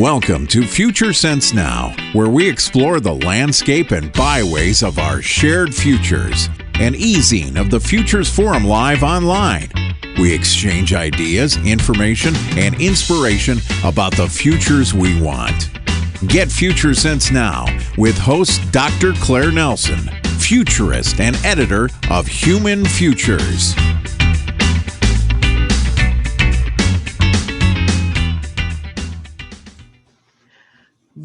Welcome to Future Sense Now, where we explore the landscape and byways of our shared futures. An e-zine of the Futures Forum live online. We exchange ideas, information, and inspiration about the futures we want. Get Future Sense Now with host Dr. Claire Nelson, futurist and editor of Human Futures.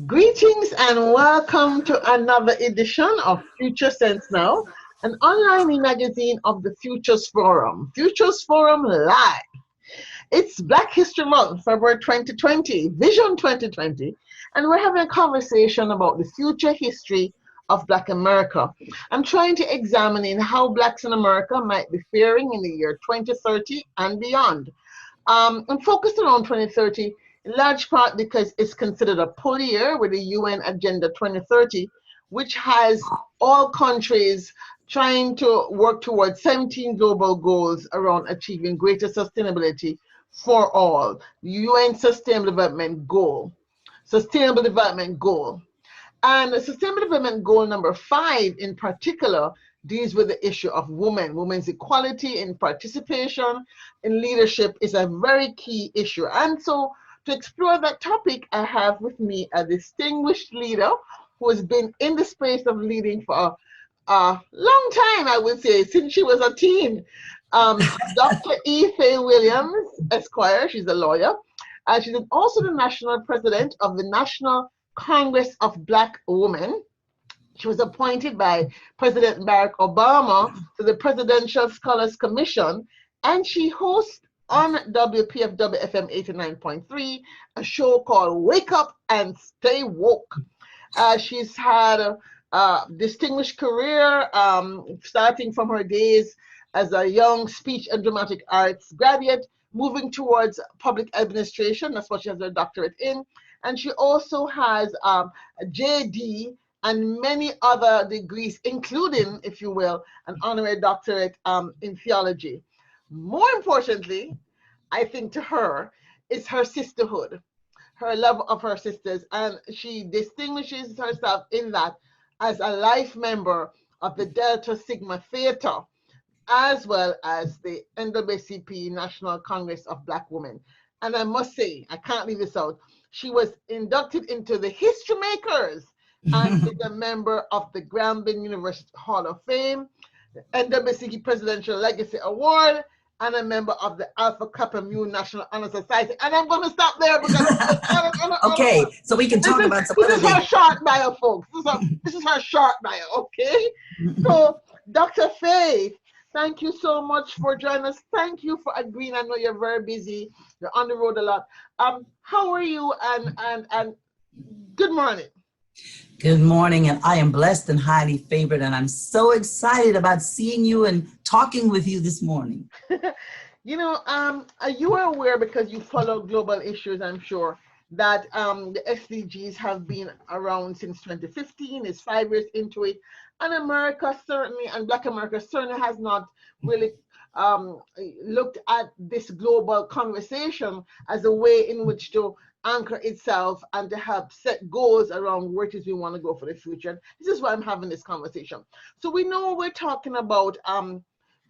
Greetings and welcome to another edition of Future Sense Now, an online magazine of the Futures Forum. Futures Forum Live. It's Black History Month, February 2020, Vision 2020, and we're having a conversation about the future history of Black America. I'm trying to examine how Blacks in America might be faring in the year 2030 and beyond. I'm focused around 2030 in large part because it's considered a pull year with the UN Agenda 2030, which has all countries trying to work towards 17 global goals around achieving greater sustainability for all. The UN Sustainable Development Goal. And the Sustainable Development Goal number 5 in particular deals with the issue of women's equality in participation in leadership is a very key issue. And so to explore that topic, I have with me a distinguished leader who has been in the space of leading for a long time, I would say, since she was a teen. Dr. Faye Williams, Esquire, she's a lawyer. She's also the national president of the National Congress of Black Women. She was appointed by President Barack Obama to the Presidential Scholars Commission, and she hosts on WPFW FM 89.3, a show called Wake Up and Stay Woke. She's had a distinguished career, starting from her days as a young speech and dramatic arts graduate, moving towards public administration. That's what she has her doctorate in. And she also has a JD and many other degrees, including, if you will, an honorary doctorate in theology. More importantly, I think to her, is her sisterhood, her love of her sisters, and she distinguishes herself in that as a life member of the Delta Sigma Theater, as well as the NAACP National Congress of Black Women. And I must say, I can't leave this out, she was inducted into the History Makers and is a member of the Grambling University Hall of Fame, the NAACP Presidential Legacy Award, and a member of the Alpha Kappa Mu National Honor Society. And I'm going to stop there because okay, so we can talk about some other things. This is her short bio, folks. This is her short bio, okay? So, Dr. Faye, thank you so much for joining us. Thank you for agreeing. I know you're very busy. You're on the road a lot. How are you? And good morning. Good morning, and I am blessed and highly favored, and I'm so excited about seeing you and talking with you this morning. You know, you are aware, because you follow global issues, I'm sure, that the SDGs have been around since 2015. It's 5 years into it, and America certainly, and Black America certainly has not really looked at this global conversation as a way in which to anchor itself and to help set goals around where it is we want to go for the future. This is why I'm having this conversation. So we know we're talking about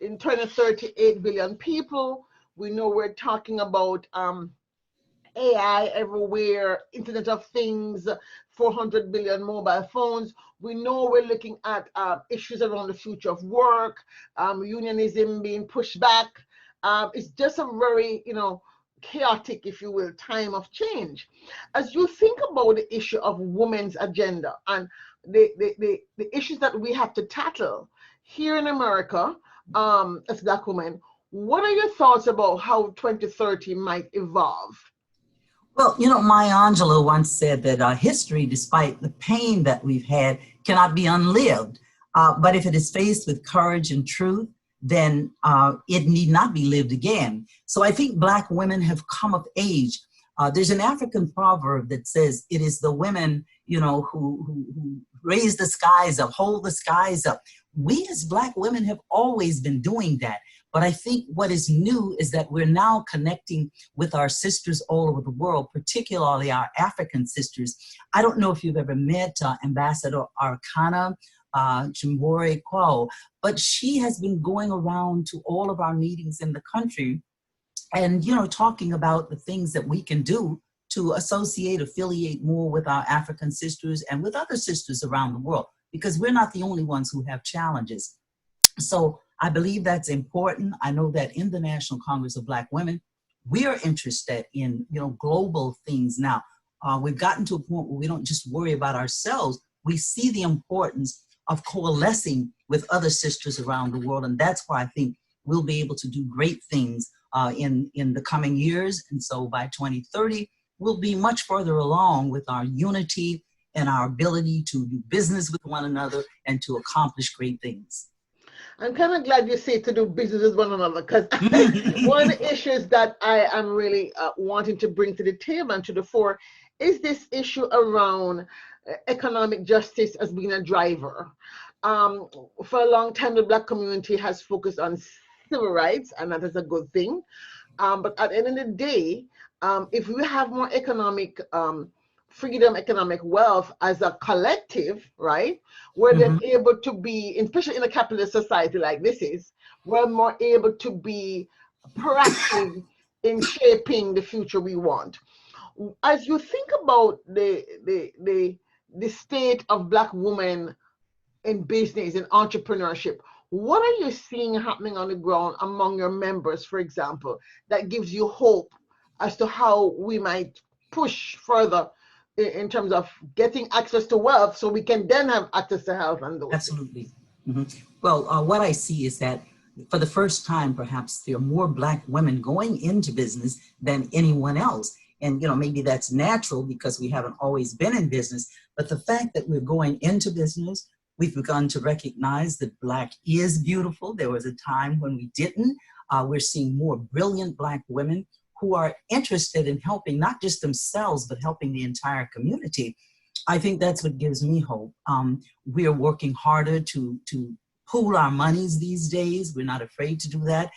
in 2030, 8 billion people. We know we're talking about AI everywhere, Internet of Things, 400 billion mobile phones. We know we're looking at issues around the future of work, unionism being pushed back. It's just a very, chaotic, if you will, time of change. As you think about the issue of women's agenda and the issues that we have to tackle here in America as Black women, what are your thoughts about how 2030 might evolve? Well, Maya Angelou once said that history, despite the pain that we've had, cannot be unlived. But if it is faced with courage and truth, then it need not be lived again. So I think Black women have come of age. There's an African proverb that says it is the women, who raise the skies up, hold the skies up. We as Black women have always been doing that. But I think what is new is that we're now connecting with our sisters all over the world, particularly our African sisters. I don't know if you've ever met Ambassador Arcana Chimbore Kwao, but she has been going around to all of our meetings in the country and, you know, talking about the things that we can do to affiliate more with our African sisters and with other sisters around the world, because we're not the only ones who have challenges. So I believe that's important. I know that in the National Congress of Black Women, we are interested in, you know, global things now. We've gotten to a point where we don't just worry about ourselves. We see the importance of coalescing with other sisters around the world. And that's why I think we'll be able to do great things in the coming years. And so by 2030, we'll be much further along with our unity and our ability to do business with one another and to accomplish great things. I'm kind of glad you say to do business with one another, because one of the issues that I am really wanting to bring to the table and to the fore is this issue around economic justice as being a driver. For a long time, the Black community has focused on civil rights, and that is a good thing. But at the end of the day, if we have more economic freedom, economic wealth as a collective, right, we're then able to be, especially in a capitalist society like this is, we're more able to be proactive in shaping the future we want. As you think about the state of Black women in business and entrepreneurship, what are you seeing happening on the ground among your members, for example, that gives you hope as to how we might push further in terms of getting access to wealth so we can then have access to health and those Absolutely. Well, what I see is that for the first time, perhaps there are more Black women going into business than anyone else. And, you know, maybe that's natural because we haven't always been in business, but the fact that we're going into business, we've begun to recognize that Black is beautiful. There was a time when we didn't. We're seeing more brilliant Black women who are interested in helping not just themselves, but helping the entire community. I think that's what gives me hope. We are working harder to pool our monies these days. We're not afraid to do that.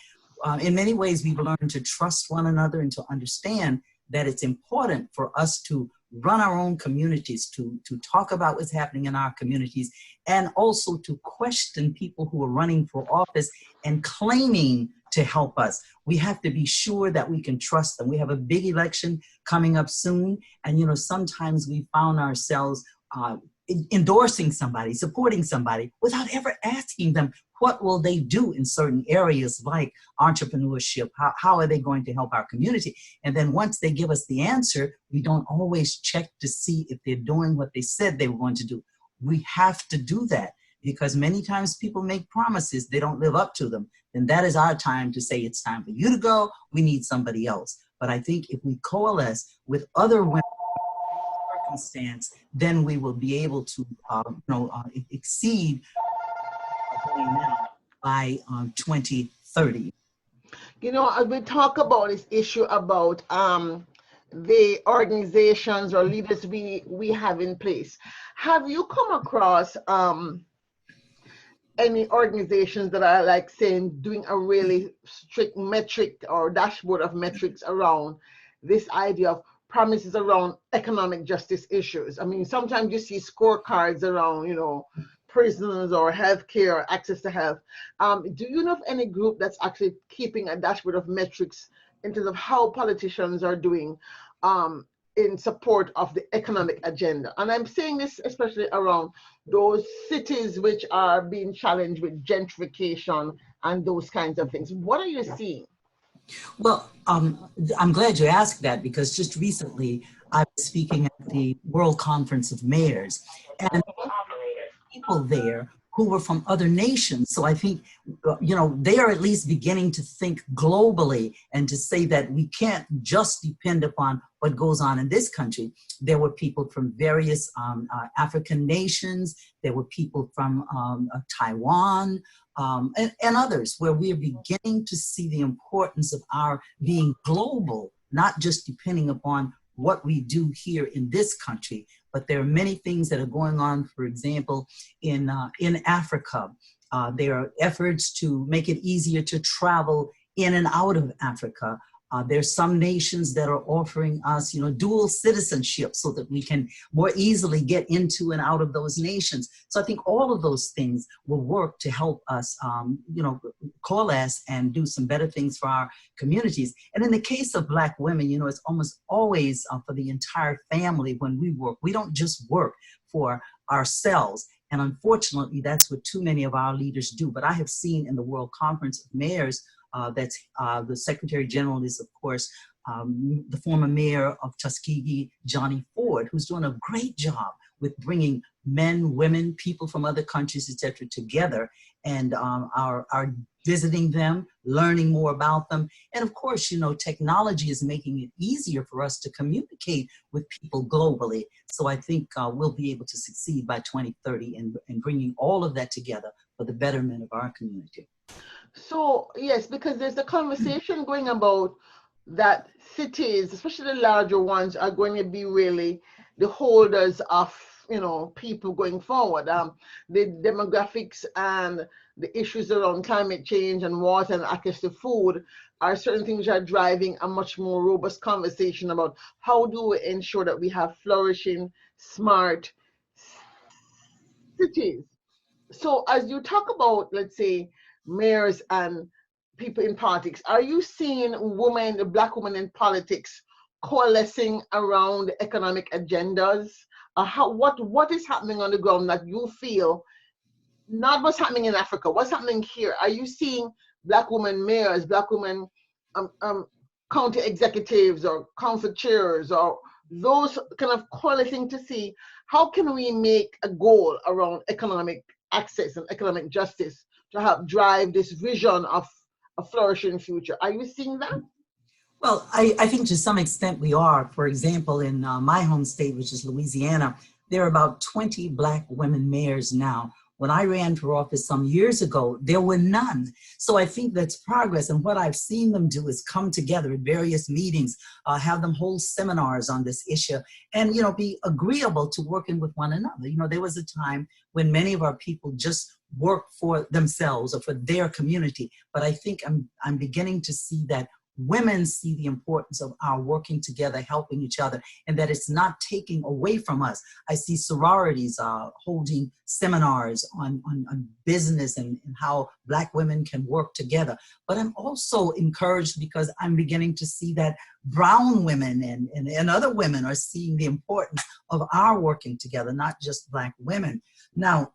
In many ways, we've learned to trust one another and to understand that it's important for us to run our own communities, to talk about what's happening in our communities, and also to question people who are running for office and claiming to help us. We have to be sure that we can trust them. We have a big election coming up soon, and you know, sometimes we found ourselves endorsing somebody, supporting somebody, without ever asking them what will they do in certain areas like entrepreneurship, how are they going to help our community? And then once they give us the answer, we don't always check to see if they're doing what they said they were going to do. We have to do that, because many times people make promises, they don't live up to them. Then that is our time to say, it's time for you to go, we need somebody else. But I think if we coalesce with other women circumstance, then we will be able to exceed now by 2030. You know, as we talk about this issue about the organizations or leaders we have in place, have you come across any organizations that are like saying doing a really strict metric or dashboard of metrics around this idea of promises around economic justice issues? I mean, sometimes you see scorecards around, you know, prisons or healthcare, access to health. Do you know of any group that's actually keeping a dashboard of metrics in terms of how politicians are doing in support of the economic agenda? And I'm saying this especially around those cities which are being challenged with gentrification and those kinds of things. What are you seeing? Well, I'm glad you asked that, because just recently I was speaking at the World Conference of Mayors, and people there who were from other nations. So I think, you know, they are at least beginning to think globally and to say that we can't just depend upon what goes on in this country. There were people from various African nations. There were people from Taiwan and others, where we are beginning to see the importance of our being global, not just depending upon what we do here in this country, but there are many things that are going on, for example, in Africa. There are efforts to make it easier to travel in and out of Africa. There's some nations that are offering us, dual citizenship so that we can more easily get into and out of those nations. So I think all of those things will work to help us, coalesce and do some better things for our communities. And in the case of Black women, it's almost always for the entire family when we work. We don't just work for ourselves. And unfortunately, that's what too many of our leaders do. But I have seen in the World Conference of Mayors, the Secretary General is, of course, the former mayor of Tuskegee, Johnny Ford, who's doing a great job with bringing men, women, people from other countries, et cetera, together and are visiting them, learning more about them. And of course, technology is making it easier for us to communicate with people globally. So I think we'll be able to succeed by 2030 in bringing all of that together for the betterment of our community. So yes, because there's a conversation going about that cities, especially the larger ones, are going to be really the holders of people going forward. The demographics and the issues around climate change and water and access to food are certain things that are driving a much more robust conversation about how do we ensure that we have flourishing, smart cities. So as you talk about, let's say, mayors and people in politics, are you seeing women, Black women in politics, coalescing around economic agendas? What is happening on the ground that you feel, not what's happening in Africa, what's happening here? Are you seeing Black women mayors, Black women county executives or council chairs, or those kind of coalescing to see how can we make a goal around economic access and economic justice to help drive this vision of a flourishing future? Are you seeing that? Well, I think to some extent we are. For example, in my home state, which is Louisiana, there are about 20 Black women mayors now. When I ran for office some years ago, there were none. So I think that's progress. And what I've seen them do is come together at various meetings, have them hold seminars on this issue, and be agreeable to working with one another. There was a time when many of our people just worked for themselves or for their community. But I think I'm beginning to see that women see the importance of our working together, helping each other, and that it's not taking away from us. I see sororities holding seminars on business and how Black women can work together. But I'm also encouraged because I'm beginning to see that brown women and other women are seeing the importance of our working together, not just Black women. Now,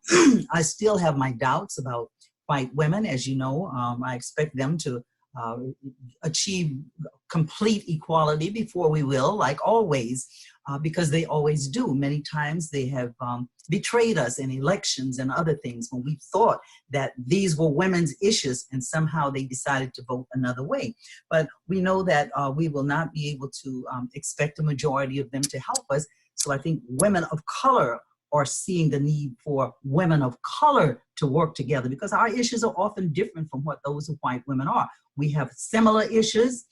I still have my doubts about white women. As you know, I expect them to achieve complete equality before we will, like always, because they always do. Many times they have betrayed us in elections and other things when we thought that these were women's issues and somehow they decided to vote another way. But we know that we will not be able to expect a majority of them to help us. So I think women of color are seeing the need for women of color to work together because our issues are often different from what those of white women are. We have similar issues,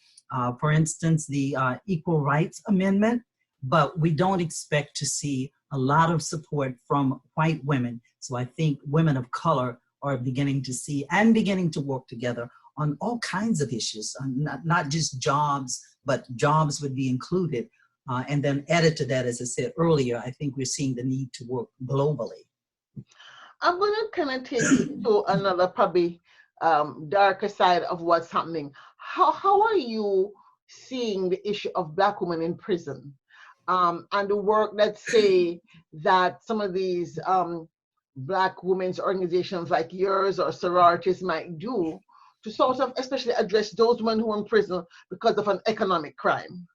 for instance, the Equal Rights Amendment, but we don't expect to see a lot of support from white women. So I think women of color are beginning to see and beginning to work together on all kinds of issues, not just jobs, but jobs would be included. And then added to that, as I said earlier, I think we're seeing the need to work globally. I'm going to kind of take you to another probably darker side of what's happening. How are you seeing the issue of Black women in prison and the work, let's say, that some of these Black women's organizations like yours or sororities might do to sort of especially address those women who are in prison because of an economic crime?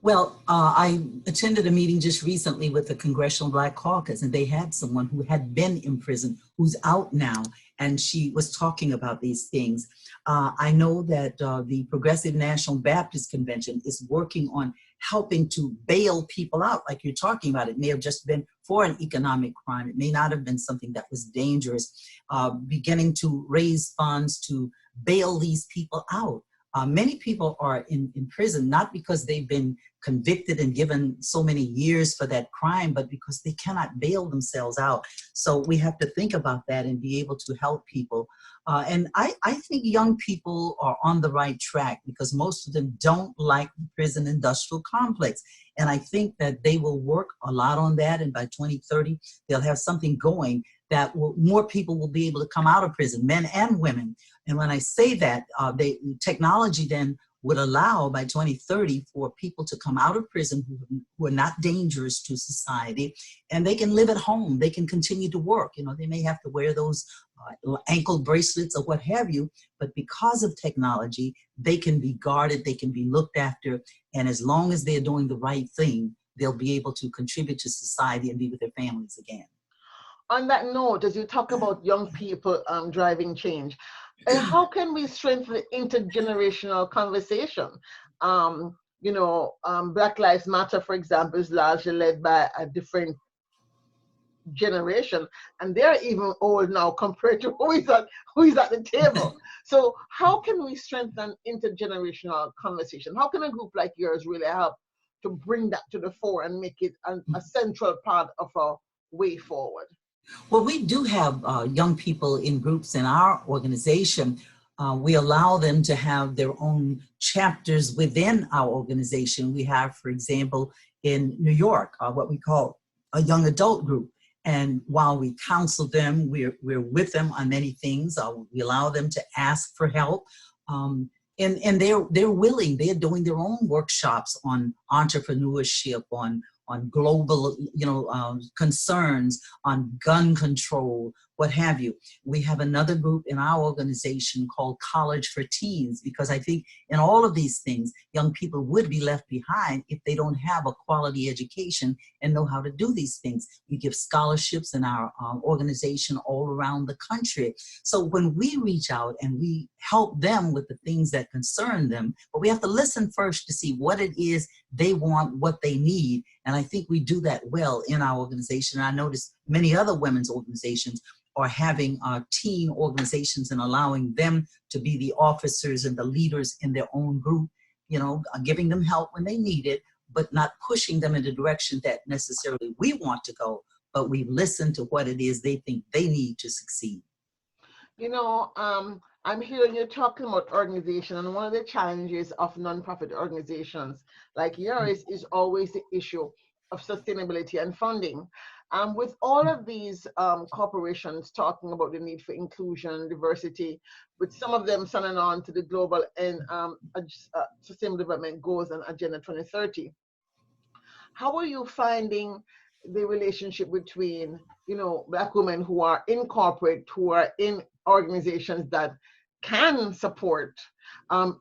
Well, I attended a meeting just recently with the Congressional Black Caucus, and they had someone who had been in prison who's out now, and she was talking about these things. I know that the Progressive National Baptist Convention is working on helping to bail people out, like you're talking about. It may have just been for an economic crime. It may not have been something that was dangerous. Beginning to raise funds to bail these people out. Many people are in prison not because they've been convicted and given so many years for that crime, but because they cannot bail themselves out. So we have to think about that and be able to help people. And I think young people are on the right track because most of them don't like the prison industrial complex. And I think that they will work a lot on that. And by 2030, they'll have something going that more people will be able to come out of prison, men and women. And when I say that, technology then would allow by 2030 for people to come out of prison who are not dangerous to society, and they can live at home. They can continue to work. You know, they may have to wear those ankle bracelets or what have you, but because of technology, they can be guarded, they can be looked after, and as long as they're doing the right thing, they'll be able to contribute to society and be with their families again. On that note, as you talk about young people driving change, how can we strengthen the intergenerational conversation? Black Lives Matter, for example, is largely led by a different generation, and they're even old now compared to who is at the table. So how can we strengthen intergenerational conversation? How can a group like yours really help to bring that to the fore and make it a central part of our way forward? Well, we do have young people in groups in our organization. We allow them to have their own chapters within our organization. We have, for example, in New York, what we call a young adult group. And while we counsel them, we're with them on many things. We allow them to ask for help. And they're willing. They're doing their own workshops on entrepreneurship, on global, concerns, on gun control, what have you. We have another group in our organization called College for Teens, because I think in all of these things, young people would be left behind if they don't have a quality education and know how to do these things. We give scholarships in our organization all around the country. So when we reach out and we help them with the things that concern them, but we have to listen first to see what it is they want, what they need. And I think we do that well in our organization. I notice many other women's organizations are having teen organizations and allowing them to be the officers and the leaders in their own group, giving them help when they need it, but not pushing them in the direction that necessarily we want to go, but we listen to what it is they think they need to succeed. I'm hearing you talking about organization, and one of the challenges of nonprofit organizations like yours is always the issue of sustainability and funding. With all of these corporations talking about the need for inclusion, diversity, with some of them signing on to the global and sustainable development goals and Agenda 2030, how are you finding the relationship between, Black women who are in corporate, who are in organizations that can support?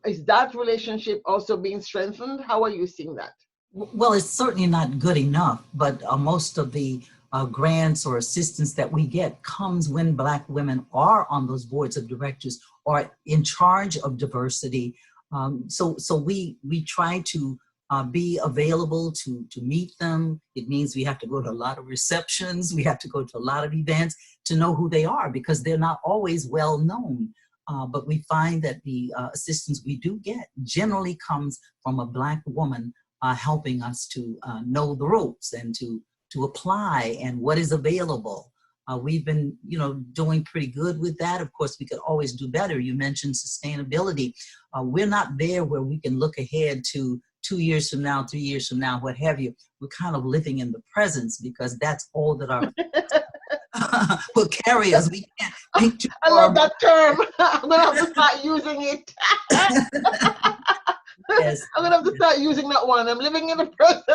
Is that relationship also being strengthened? How are you seeing that? Well, it's certainly not good enough, but most of the grants or assistance that we get comes when Black women are on those boards of directors or in charge of diversity. So we try to be available to meet them. It means we have to go to a lot of receptions. We have to go to a lot of events to know who they are, because they're not always well known. But we find that the assistance we do get generally comes from a Black woman helping us to know the ropes and to apply and what is available. We've been, doing pretty good with that. Of course, we could always do better. You mentioned sustainability. We're not there where we can look ahead to 2 years from now, 3 years from now, what have you. We're kind of living in the presence, because that's all that our will carry us. We can't think too far. I love that term. I'm going to have to start using it. Yes. I'm going to have to start using that one. I'm living in the present.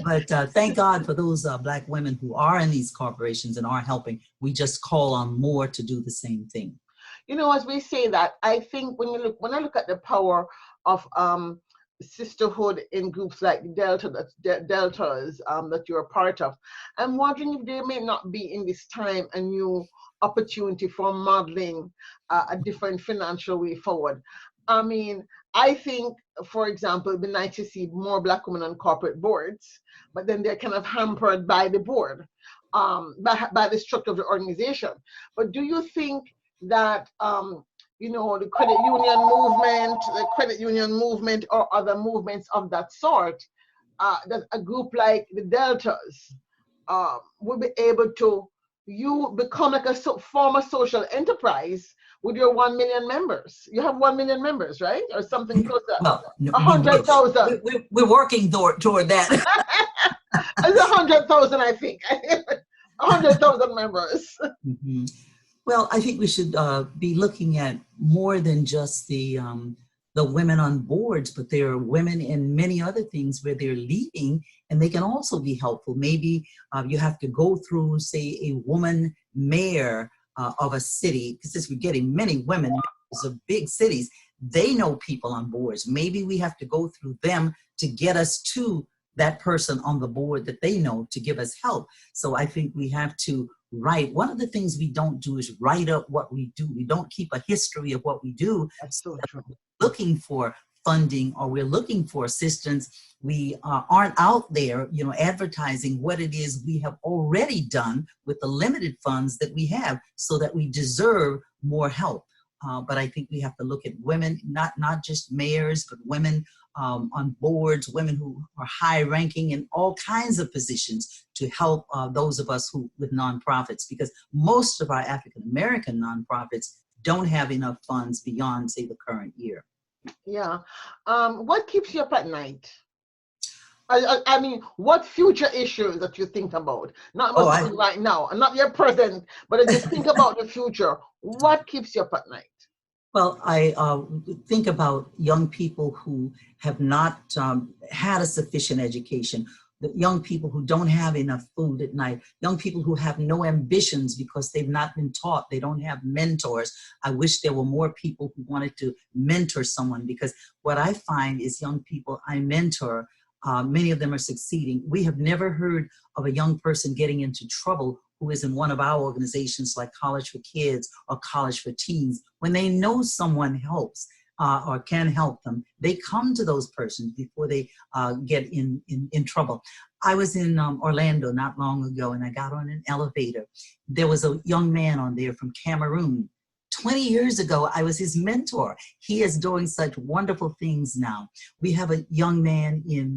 But thank God for those Black women who are in these corporations and are helping. We just call on more to do the same thing. As we say that, I think when I look at the power of sisterhood in groups like Deltas that you're a part of, I'm wondering if there may not be in this time a new opportunity for modeling a different financial way forward. I mean, I think, for example, it'd be nice to see more Black women on corporate boards, but then they're kind of hampered by the board, by the structure of the organization. But do you think that you know, the credit union movement, or other movements of that sort, that a group like the Deltas will be able to, you become like a former social enterprise with your 1 million members. You have 1 million members, right? Or something close to Well, no, we wish. 100,000. We're working toward that. It's 100,000, I think. 100,000 members. Mm-hmm. Well, I think we should be looking at more than just the women on boards, but there are women in many other things where they're leading, and they can also be helpful. Maybe you have to go through, say, a woman mayor of a city, because since we're getting many women mayors of big cities, they know people on boards. Maybe we have to go through them to get us to that person on the board that they know to give us help. So I think we have to write. One of the things we don't do is write up what we do. We don't keep a history of what we do. That's so true. Looking for funding, or we're looking for assistance. We aren't out there, you know, advertising what it is we have already done with the limited funds that we have, so that we deserve more help. But I think we have to look at women, not just mayors, but women on boards, women who are high ranking in all kinds of positions, to help those of us who with nonprofits, because most of our African American nonprofits don't have enough funds beyond, say, the current year. Yeah. What keeps you up at night? I mean, what future issues that you think about? Not right now, not your present, but as you think about the future, what keeps you up at night? Well, I think about young people who have not had a sufficient education, the young people who don't have enough food at night, young people who have no ambitions because they've not been taught, they don't have mentors. I wish there were more people who wanted to mentor someone, because what I find is young people I mentor, many of them are succeeding. We have never heard of a young person getting into trouble who is in one of our organizations like College for Kids or College for Teens. When they know someone helps or can help them, they come to those persons before they get in trouble. I was in Orlando not long ago, and I got on an elevator. There was a young man on there from Cameroon. 20 years ago, I was his mentor. He is doing such wonderful things now. We have a young man in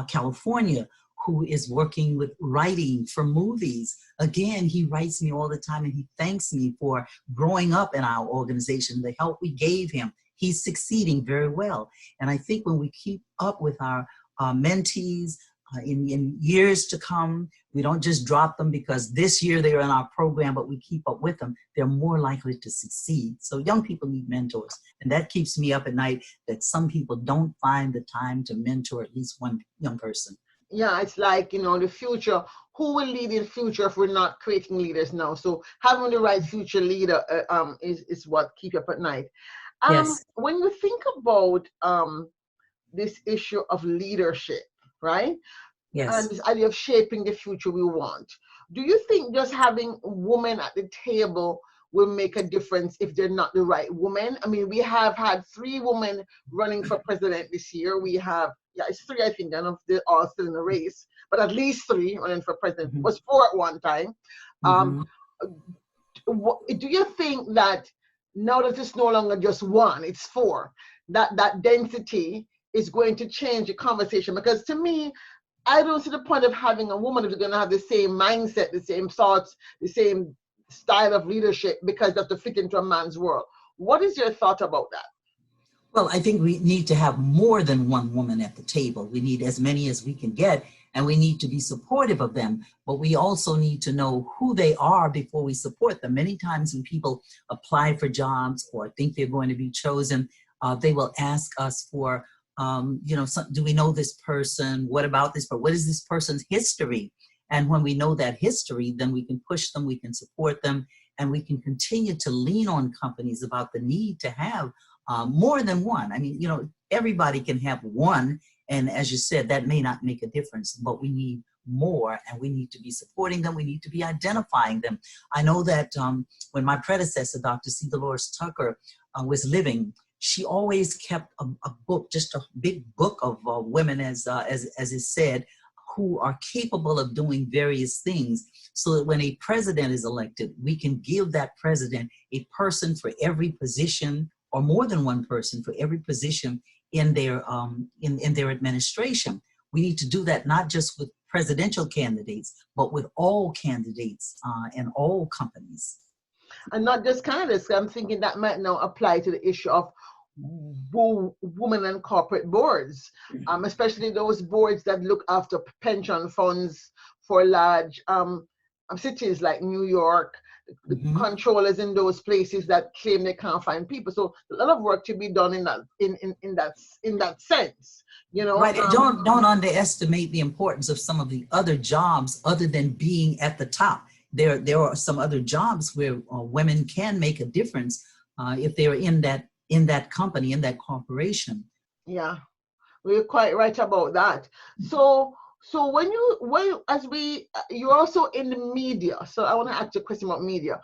California who is working with writing for movies. Again, he writes me all the time, and he thanks me for growing up in our organization, the help we gave him. He's succeeding very well. And I think when we keep up with our mentees in years to come, we don't just drop them because this year they're in our program, but we keep up with them, they're more likely to succeed. So young people need mentors. And that keeps me up at night, that some people don't find the time to mentor at least one young person. Yeah, it's like, you know, the future, who will lead in the future if we're not creating leaders now? So having the right future leader is what keeps you up at night. Yes. When you think about this issue of leadership, right? Yes. And this idea of shaping the future we want, do you think just having women at the table will make a difference if they're not the right woman? I mean, we have had 3 women running for president this year. We have, it's 3, I think. I don't know if they're all still in the race, but at least 3 running for president. It was 4 at one time. Do you think that now that it's no longer just 1, it's 4, that density is going to change the conversation? Because to me, I don't see the point of having a woman who's going to have the same mindset, the same thoughts, the same style of leadership, because they have to fit into a man's world. What is your thought about that? Well, I think we need to have more than one woman at the table. We need as many as we can get, and we need to be supportive of them. But we also need to know who they are before we support them. Many times when people apply for jobs or think they're going to be chosen, they will ask us for, do we know this person? What about this? But what is this person's history? And when we know that history, then we can push them, we can support them, and we can continue to lean on companies about the need to have more than one. I mean, everybody can have one. And as you said, that may not make a difference, but we need more, and we need to be supporting them. We need to be identifying them. I know that when my predecessor, Dr. C. Dolores Tucker, was living, she always kept a book, just a big book of women, as is said, who are capable of doing various things, so that when a president is elected, we can give that president a person for every position, or more than one person for every position in their in their administration. We need to do that not just with presidential candidates, but with all candidates and all companies. And not just candidates. I'm thinking that might now apply to the issue of women and corporate boards, especially those boards that look after pension funds for large cities like New York, the controllers in those places that claim they can't find people. So a lot of work to be done in that sense, you know. Right. And don't underestimate the importance of some of the other jobs other than being at the top. There are some other jobs where women can make a difference if they're in that company, in that corporation. Yeah, we're quite right about that. So you're also in the media. So I want to ask you a question about media.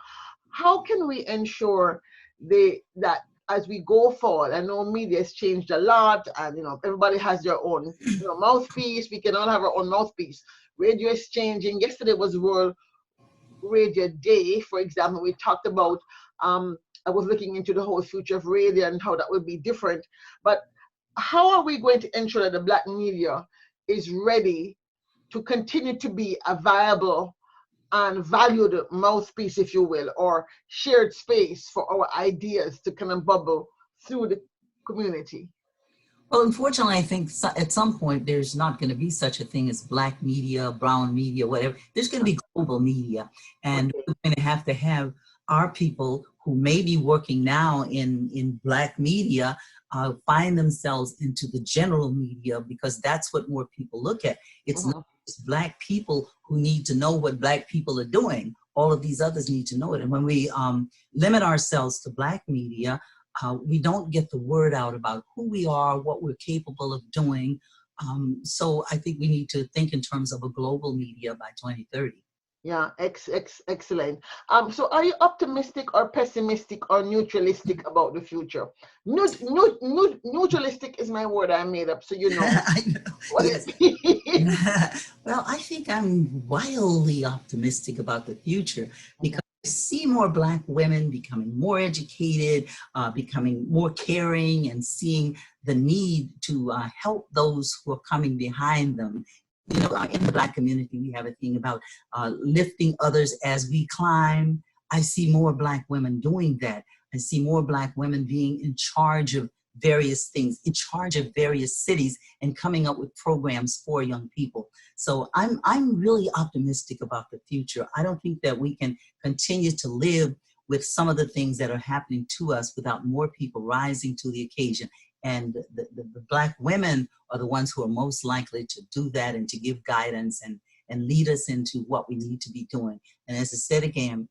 How can we ensure that as we go forward? I know media has changed a lot, and everybody has their own mouthpiece. We can all have our own mouthpiece. Radio is changing. Yesterday was World Radio Day, for example. We talked about I was looking into the whole future of radio and how that would be different. But how are we going to ensure that the Black media is ready to continue to be a viable and valued mouthpiece, if you will, or shared space for our ideas to kind of bubble through the community? Well, unfortunately, I think at some point there's not going to be such a thing as Black media, brown media, whatever. There's going to be global media, and we're going to have our people who may be working now in Black media find themselves into the general media, because that's what more people look at. It's not just Black people who need to know what Black people are doing. All of these others need to know it. And when we limit ourselves to Black media, we don't get the word out about who we are, what we're capable of doing. So I think we need to think in terms of a global media by 2030. Yeah, excellent. So are you optimistic or pessimistic or neutralistic about the future? Neutralistic is my word I made up, so you know. I know. What Yes. Well, I think I'm wildly optimistic about the future, because I see more Black women becoming more educated, becoming more caring, and seeing the need to help those who are coming behind them. In the Black community, we have a thing about lifting others as we climb. I see more Black women doing that. I see more Black women being in charge of various things, in charge of various cities, and coming up with programs for young people. So I'm really optimistic about the future. I don't think that we can continue to live with some of the things that are happening to us without more people rising to the occasion. And the Black women are the ones who are most likely to do that and to give guidance and lead us into what we need to be doing. And as I said again,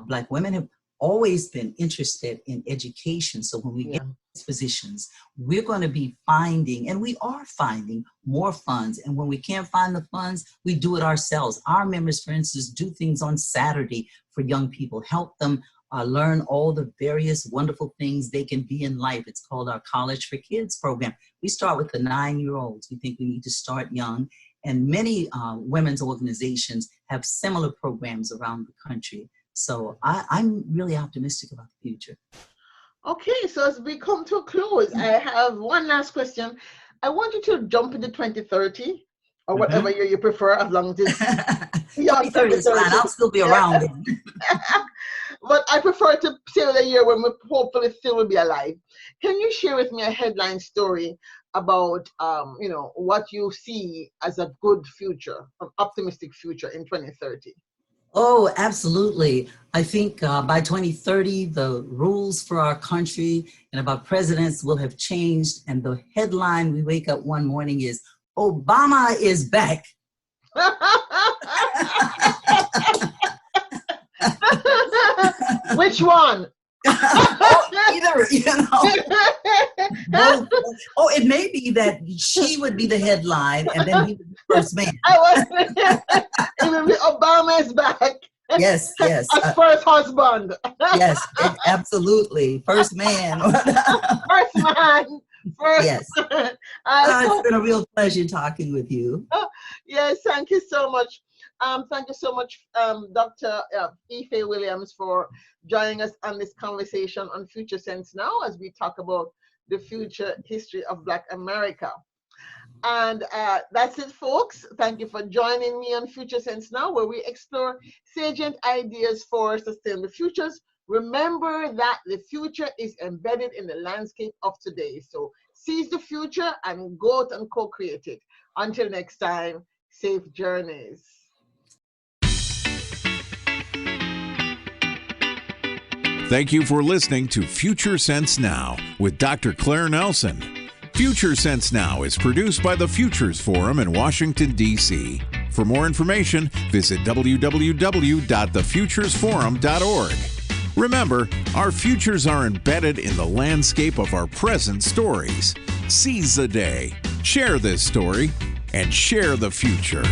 Black women have always been interested in education. So when we get these positions, we're going to be finding, and we are finding, more funds. And when we can't find the funds, we do it ourselves. Our members, for instance, do things on Saturday for young people, help them learn all the various wonderful things they can be in life. It's called our College for Kids program. We start with the 9-year-olds. We think we need to start young. And many women's organizations have similar programs around the country. So I'm really optimistic about the future. Okay, so as we come to a close, I have one last question. I want you to jump into 2030 or whatever year you prefer, as long as it's 2030 is fine. I'll still be around. But I prefer to say the year when we hopefully still will be alive. Can you share with me a headline story about what you see as a good future, an optimistic future in 2030? Oh, absolutely. I think by 2030, the rules for our country and about presidents will have changed. And the headline we wake up one morning is, Obama is back. Which one? Either, Both. Oh, it may be that she would be the headline and then he would be the first man. It will be Obama is back. Yes. As first husband. Yes, absolutely. First man. First man. Yes. It's been a real pleasure talking with you. Yes, thank you so much. Thank you so much, Dr. Faye Williams, for joining us on this conversation on Future Sense Now as we talk about the future history of Black America. And that's it, folks. Thank you for joining me on Future Sense Now, where we explore salient ideas for sustainable futures. Remember that the future is embedded in the landscape of today. So seize the future and go out and co-create it. Until next time, safe journeys. Thank you for listening to Future Sense Now with Dr. Claire Nelson. Future Sense Now is produced by the Futures Forum in Washington, D.C. For more information, visit www.thefuturesforum.org. Remember, our futures are embedded in the landscape of our present stories. Seize the day, share this story, and share the future.